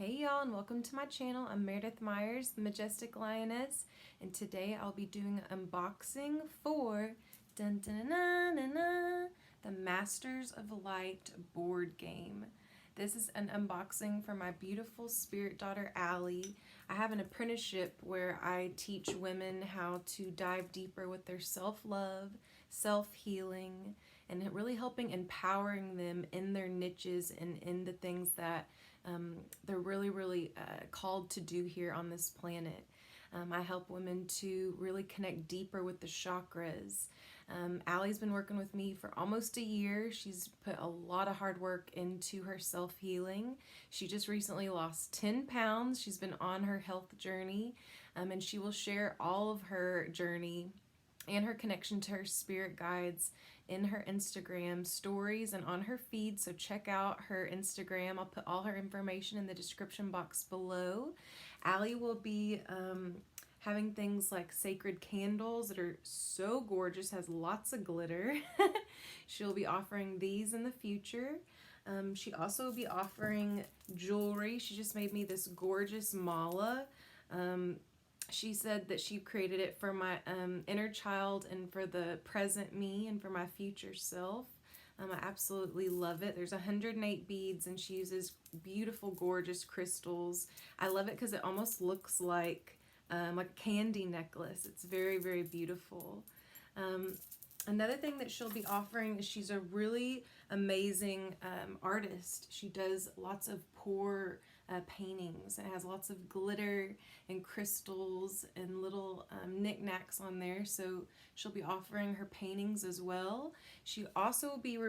Hey y'all, and welcome to my channel. I'm Meredith Myers, the Majestik Lioness, and today I'll be doing an unboxing for dun, dun, dun, dun, dun, the Masters of Light board game. This is an unboxing for my beautiful spirit daughter, Allie. I have an apprenticeship where I teach women how to dive deeper with their self-love, self-healing, and really helping empowering them in their niches and in the things that they're really called to do here on this planet. I help women to really connect deeper with the chakras. Allie's been working with me for almost a year. She's put a lot of hard work into her self-healing. She just recently lost 10 pounds. She's been on her health journey, and she will share all of her journey and her connection to her spirit guides in her Instagram stories and on her feed, so check out her Instagram. I'll put all her information in the description box below. Allie will be having things like sacred candles that are so gorgeous, has lots of glitter. She'll be offering these in the future. She also will be offering jewelry. She just made me this gorgeous mala. She said that she created it for my inner child and for the present me and for my future self. I absolutely love it. There's 108 beads and she uses beautiful, gorgeous crystals. I love it because it almost looks like a candy necklace. It's very beautiful. Another thing that she'll be offering is she's a really amazing artist. She does lots of pour paintings. It has lots of glitter and crystals and little knickknacks on there, so she'll be offering her paintings as well. She also will be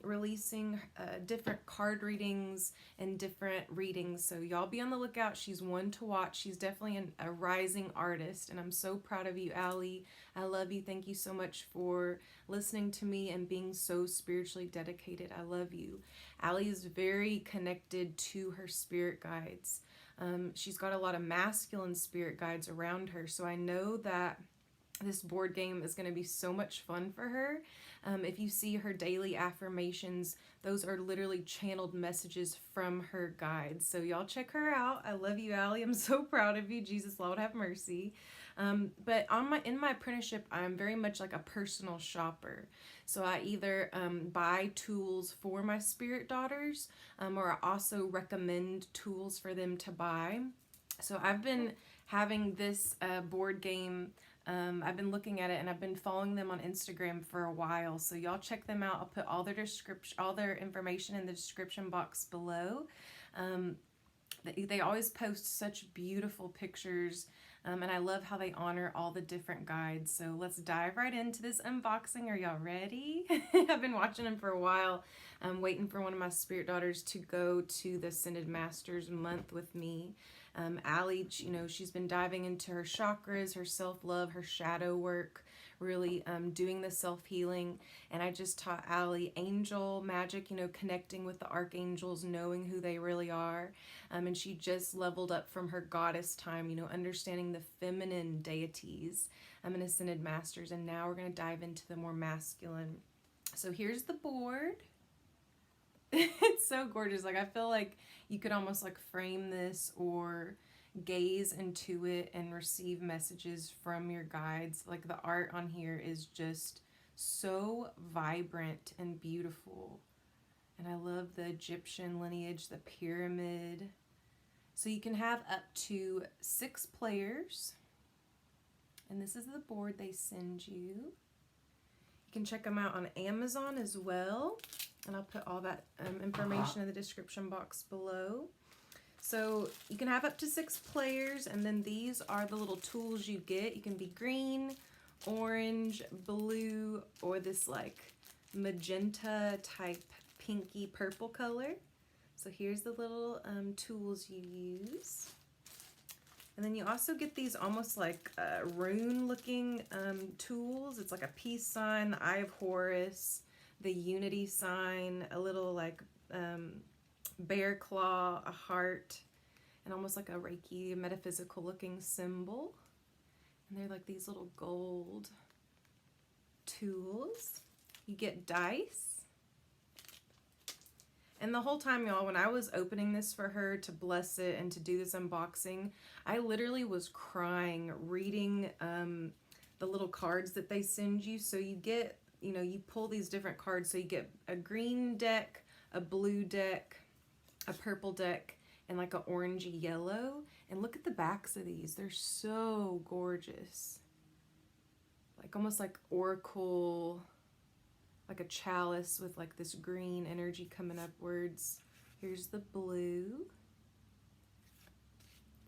releasing different card readings and different readings, so y'all be on the lookout. She's one to watch. She's definitely a rising artist, and I'm so proud of you, Allie. I love you. Thank you so much for listening to me and being so spiritually dedicated. I love you. Allie is very connected to her spirit guides. She's got a lot of masculine spirit guides around her, so I know that this board game is going to be so much fun for her. If you see her daily affirmations, those are literally channeled messages from her guides. So y'all check her out. I love you, Allie. I'm so proud of you. Jesus, Lord have mercy. But in my apprenticeship, I'm very much like a personal shopper. So I either buy tools for my spirit daughters, or I also recommend tools for them to buy. So I've been having this board game. I've been looking at it and I've been following them on Instagram for a while. So y'all check them out. I'll put all their information in the description box below. They always post such beautiful pictures, and I love how they honor all the different guides. So let's dive right into this unboxing. Are y'all ready? I've been watching them for a while. I'm waiting for one of my spirit daughters to go to the Ascended Masters month with me. Allie, she's been diving into her chakras, her self-love, her shadow work, really doing the self-healing. And I just taught Allie angel magic, connecting with the archangels, knowing who they really are. And she just leveled up from her goddess time, understanding the feminine deities and Ascended Masters. And now we're going to dive into the more masculine. So here's the board. It's so gorgeous. Like, I feel like you could almost like frame this or gaze into it and receive messages from your guides. Like, the art on here is just so vibrant and beautiful. And I love the Egyptian lineage, the pyramid. So you can have up to 6 players. And this is the board they send you. You can check them out on Amazon as well. And I'll put all that information in the description box below. So you can have up to 6 players, and then these are the little tools you get. You can be green, orange, blue, or this like magenta type pinky purple color. So here's the little tools you use. And then you also get these almost like rune looking tools. It's like a peace sign, the Eye of Horus, the unity sign, a little like bear claw, a heart, and almost like a Reiki metaphysical looking symbol. And they're like these little gold tools. You get dice. And the whole time, y'all, when I was opening this for her to bless it and to do this unboxing, I literally was crying reading the little cards that they send you. So you get, you know, you pull these different cards. So you get a green deck, a blue deck, a purple deck, and like an orangey yellow. And look at the backs of these. They're so gorgeous. Like almost like oracle, like a chalice with like this green energy coming upwards. Here's the blue.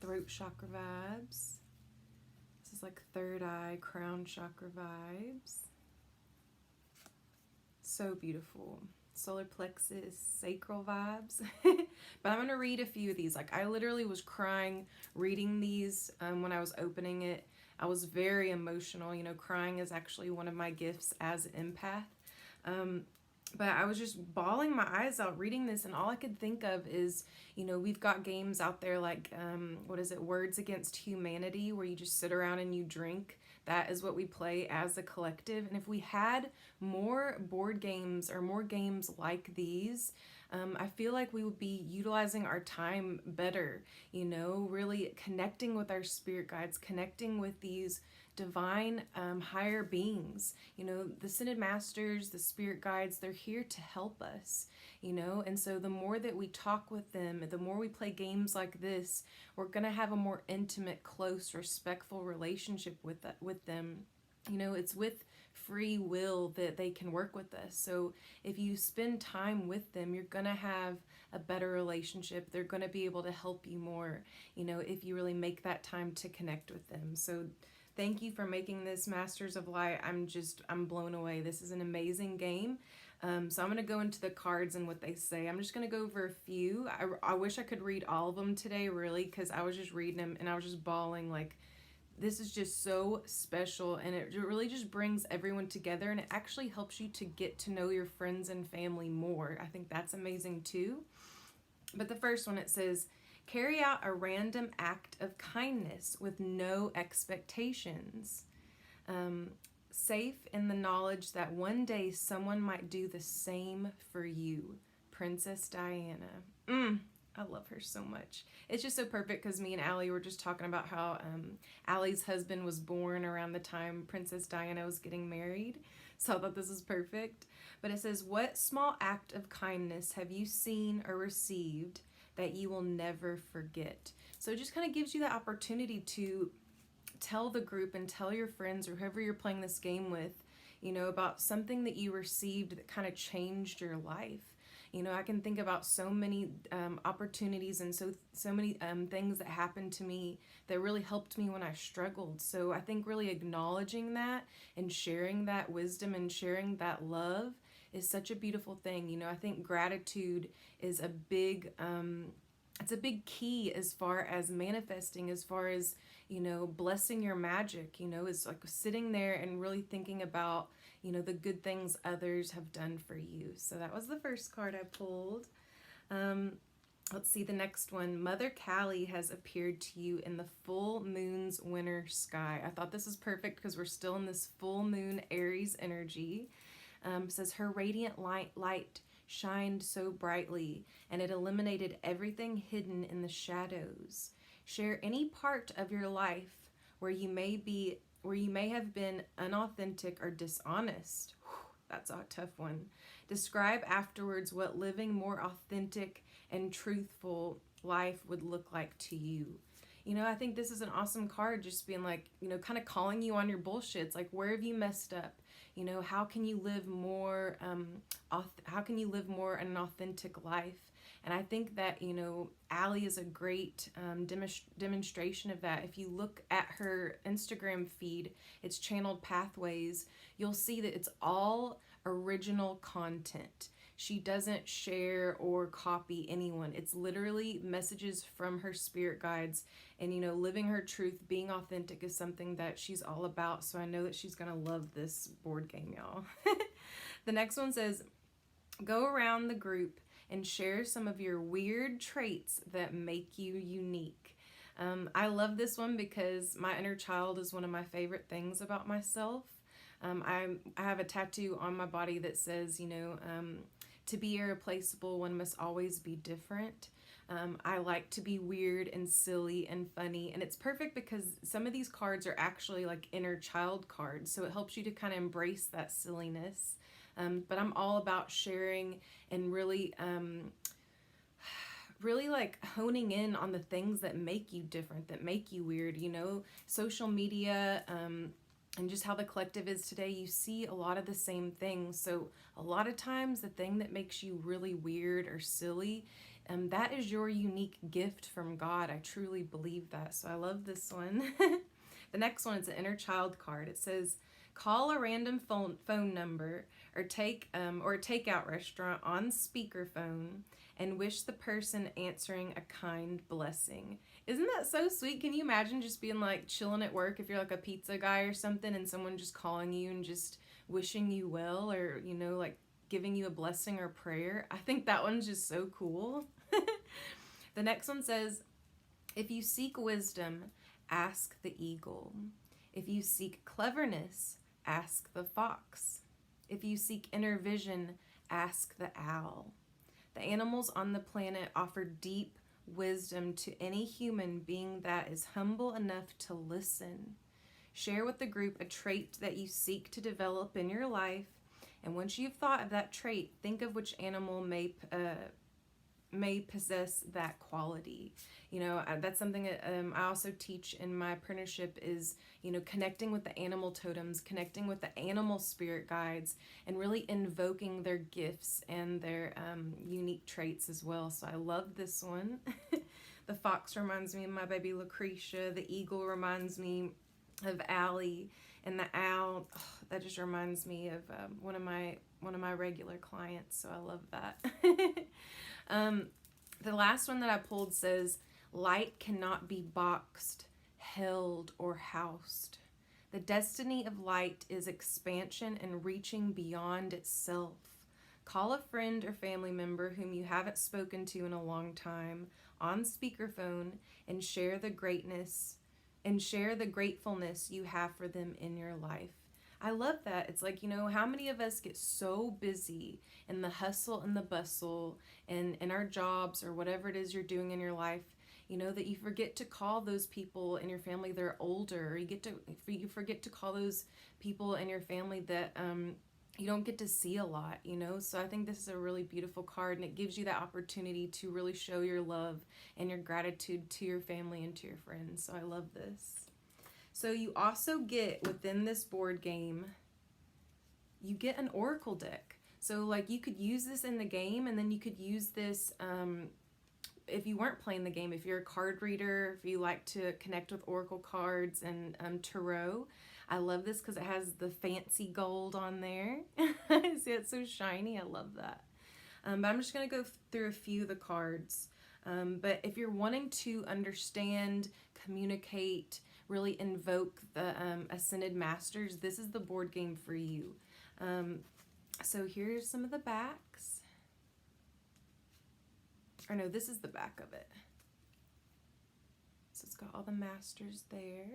Throat chakra vibes. This is like third eye, crown chakra vibes. So beautiful. Solar plexus, sacral vibes. But I'm going to read a few of these. Like I literally was crying reading these when I was opening it. I was very emotional. You know, crying is actually one of my gifts as an empath. But I was just bawling my eyes out reading this, and all I could think of is, you know, we've got games out there like, what is it, Words Against Humanity, where you just sit around and you drink. That is what we play as a collective. And if we had more board games or more games like these, I feel like we would be utilizing our time better, you know, really connecting with our spirit guides, connecting with these divine higher beings. You know, the Ascended Masters, the spirit guides, they're here to help us, you know. And so the more that we talk with them, the more we play games like this, we're going to have a more intimate, close, respectful relationship with them. You know, it's with free will that they can work with us. So if you spend time with them, you're going to have a better relationship. They're going to be able to help you more, you know, if you really make that time to connect with them. So thank you for making this Masters of Light. I'm blown away. This is an amazing game. So I'm going to go into the cards and what they say. I'm just going to go over a few. I wish I could read all of them today, really, because I was just reading them and I was just bawling. Like, this is just so special, and it really just brings everyone together, and it actually helps you to get to know your friends and family more. I think that's amazing too. But the first one, it says, carry out a random act of kindness with no expectations. Safe in the knowledge that one day someone might do the same for you. Princess Diana. I love her so much. It's just so perfect because me and Allie were just talking about how Allie's husband was born around the time Princess Diana was getting married. So I thought this was perfect. But it says, what small act of kindness have you seen or received that you will never forget? So it just kind of gives you the opportunity to tell the group and tell your friends or whoever you're playing this game with, you know, about something that you received that kind of changed your life. You know, I can think about so many opportunities and so many things that happened to me that really helped me when I struggled. So I think really acknowledging that and sharing that wisdom and sharing that love is such a beautiful thing. You know, I think gratitude is a big, it's a big key as far as manifesting, as far as, you know, blessing your magic. You know, it's like sitting there and really thinking about, you know, the good things others have done for you. So that was the first card I pulled. Let's see the next one. Mother Kali has appeared to you in the full moon's winter sky. I thought this is perfect because we're still in this full moon Aries energy. Says her radiant light shined so brightly, and it illuminated everything hidden in the shadows. Share any part of your life where you may have been unauthentic or dishonest. Whew, that's a tough one. Describe afterwards what living more authentic and truthful life would look like to you. You know, I think this is an awesome card, just being like, you know, kind of calling you on your bullshits. Like, where have you messed up? You know, how can you live more, an authentic life? And I think that, you know, Allie is a great demonstration of that. If you look at her Instagram feed, it's Channeled Pathways, you'll see that it's all original content. She doesn't share or copy anyone. It's literally messages from her spirit guides. And, you know, living her truth, being authentic is something that she's all about. So I know that she's going to love this board game, y'all. The next one says, go around the group and share some of your weird traits that make you unique. I love this one because my inner child is one of my favorite things about myself. I have a tattoo on my body that says, you know, To be irreplaceable, one must always be different. I like to be weird and silly and funny, and it's perfect because some of these cards are actually like inner child cards, so it helps you to kind of embrace that silliness. But I'm all about sharing and really like honing in on the things that make you different, that make you weird. You know, social media and just how the collective is today, you see a lot of the same things. So a lot of times the thing that makes you really weird or silly, that is your unique gift from God. I truly believe that. So I love this one. The next one is an inner child card. It says, call a random phone number or take or a takeout restaurant on speakerphone and wish the person answering a kind blessing. Isn't that so sweet? Can you imagine just being like chilling at work if you're like a pizza guy or something, and someone just calling you and just wishing you well, or, you know, like giving you a blessing or prayer? I think that one's just so cool. The next one says, if you seek wisdom, ask the eagle. If you seek cleverness, ask the fox. If you seek inner vision, ask the owl. The animals on the planet offer deep wisdom to any human being that is humble enough to listen. Share with the group a trait that you seek to develop in your life, and once you've thought of that trait, think of which animal may possess that quality. You know, that's something that I also teach in my apprenticeship is, you know, connecting with the animal totems, connecting with the animal spirit guides, and really invoking their gifts and their unique traits as well. So I love this one. The fox reminds me of my baby Lucretia. The eagle reminds me of Allie, and the owl, that just reminds me of one of my regular clients. So I love that. The last one that I pulled says, light cannot be boxed, held, or housed. The destiny of light is expansion and reaching beyond itself. Call a friend or family member whom you haven't spoken to in a long time on speakerphone and share the greatness and share the gratefulness you have for them in your life. I love that. It's like, you know, how many of us get so busy in the hustle and the bustle and in our jobs or whatever it is you're doing in your life, you know, that you forget to call those people in your family that are older, or you forget to call those people in your family that you don't get to see a lot, you know. So I think this is a really beautiful card, and it gives you that opportunity to really show your love and your gratitude to your family and to your friends. So I love this. So you also get, within this board game, you get an oracle deck. So like you could use this in the game, and then you could use this if you weren't playing the game, if you're a card reader, if you like to connect with oracle cards and tarot. I love this because it has the fancy gold on there. See, it's so shiny. I love that. But I'm just going to go through a few of the cards. But if you're wanting to understand, communicate, really invoke the Ascended Masters, this is the board game for you. So here's some of the backs. Or no, this is the back of it. So it's got all the masters there.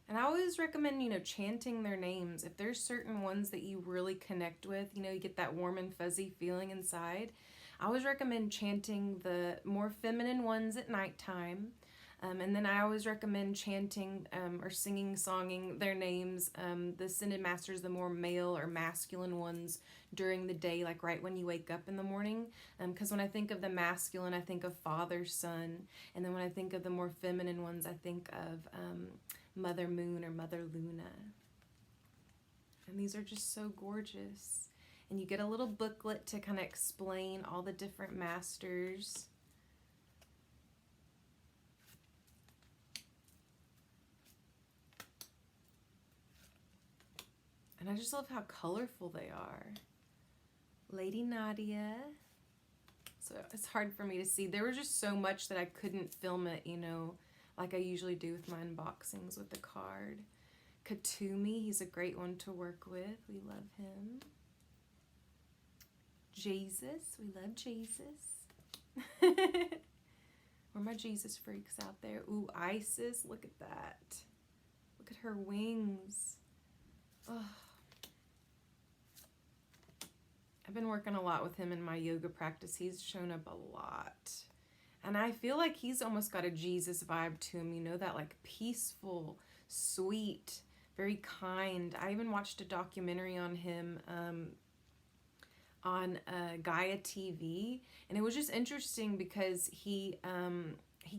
And I always recommend, you know, chanting their names. If there's certain ones that you really connect with, you know, you get that warm and fuzzy feeling inside. I always recommend chanting the more feminine ones at nighttime. And then I always recommend chanting or songing their names, the Ascended Masters, the more male or masculine ones during the day, like right when you wake up in the morning. Because when I think of the masculine, I think of Father, Son. And then when I think of the more feminine ones, I think of Mother Moon or Mother Luna. And these are just so gorgeous. And you get a little booklet to kind of explain all the different masters. And I just love how colorful they are. Lady Nadia. So it's hard for me to see. There was just so much that I couldn't film it, you know, like I usually do with my unboxings with the card. Katumi, he's a great one to work with. We love him. Jesus, we love Jesus. Where my Jesus freaks out there. Ooh, Isis, look at that. Look at her wings. Oh. I've been working a lot with him in my yoga practice. He's shown up a lot. And I feel like he's almost got a Jesus vibe to him, you know, that like peaceful, sweet, very kind. I even watched a documentary on him on Gaia TV, and it was just interesting because he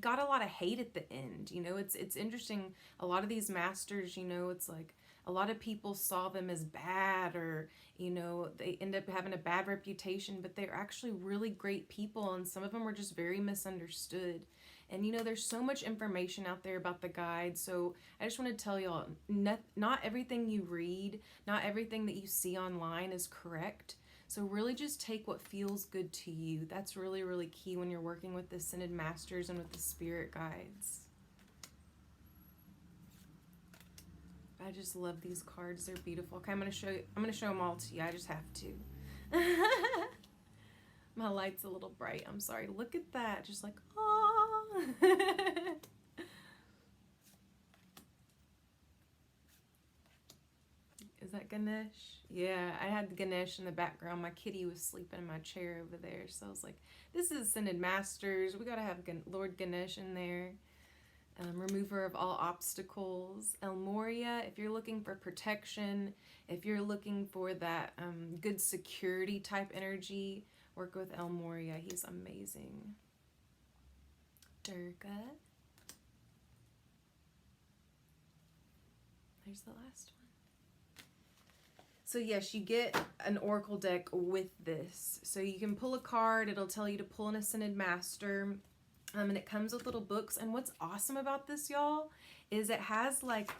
got a lot of hate at the end. You know, it's interesting. A lot of these masters, you know, it's like a lot of people saw them as bad, or, you know, they end up having a bad reputation, but they're actually really great people, and some of them were just very misunderstood. And, you know, there's so much information out there about the guide, so I just want to tell y'all, not everything you read, not everything that you see online is correct. So really just take what feels good to you. That's really, really key when you're working with the Ascended Masters and with the spirit guides. I just love these cards. They're beautiful. Okay, I'm gonna show them all to you. I just have to. My light's a little bright. I'm sorry. Look at that. Just like, oh. Is that Ganesh? Yeah, I had Ganesh in the background. My kitty was sleeping in my chair over there. So I was like, this is Ascended Masters. We got to have Lord Ganesh in there. Remover of all obstacles. El Moria, if you're looking for protection, if you're looking for that good security type energy, work with El Moria. He's amazing. Durga. There's the last one. So yes, you get an oracle deck with this. So you can pull a card. It'll tell you to pull an Ascended Master. And it comes with little books. And what's awesome about this, y'all, is it has like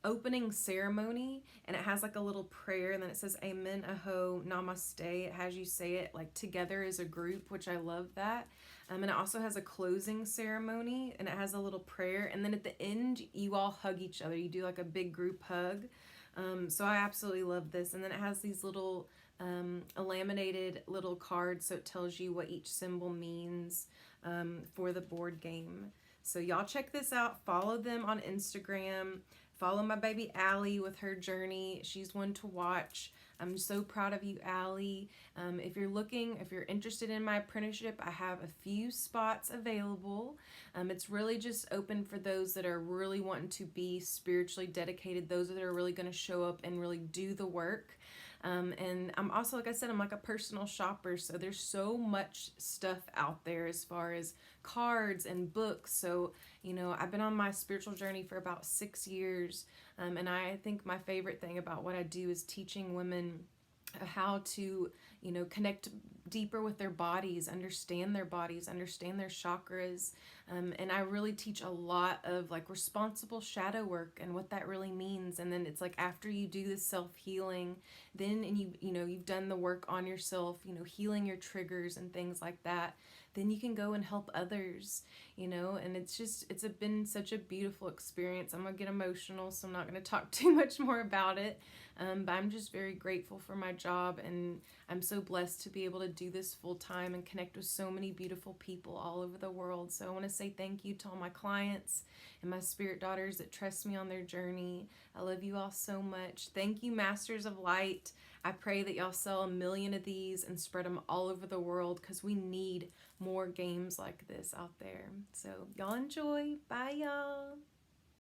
opening ceremony, and it has like a little prayer, and then it says Amen, Aho, Namaste. It has you say it like together as a group, which I love that. And it also has a closing ceremony, and it has a little prayer. And then at the end, you all hug each other. You do like a big group hug. So I absolutely love this. And then it has these little laminated little cards, so it tells you what each symbol means for the board game. So y'all check this out. Follow them on Instagram. Follow my baby Allie with her journey. She's one to watch. I'm so proud of you, Allie. If you're interested in my apprenticeship, I have a few spots available. It's really just open for those that are really wanting to be spiritually dedicated, those that are really going to show up and really do the work. And I'm also, like I said, I'm like a personal shopper, so there's so much stuff out there as far as cards and books. So, you know, I've been on my spiritual journey for about 6 years, and I think my favorite thing about what I do is teaching women how to, you know, connect deeper with their bodies, understand their chakras, and I really teach a lot of like responsible shadow work and what that really means. And then it's like after you do this self-healing, then and you know you've done the work on yourself, you know, healing your triggers and things like that, then you can go and help others, you know. And it's been such a beautiful experience. I'm gonna get emotional, so I'm not gonna talk too much more about it, but I'm just very grateful for my job, and I'm so blessed to be able to do this full time and connect with so many beautiful people all over the world. So I want to say thank you to all my clients and my spirit daughters that trust me on their journey. I love you all so much. Thank you, Masters of Light. I pray that y'all sell 1 million of these and spread them all over the world, because we need more games like this out there. So y'all enjoy. Bye, y'all.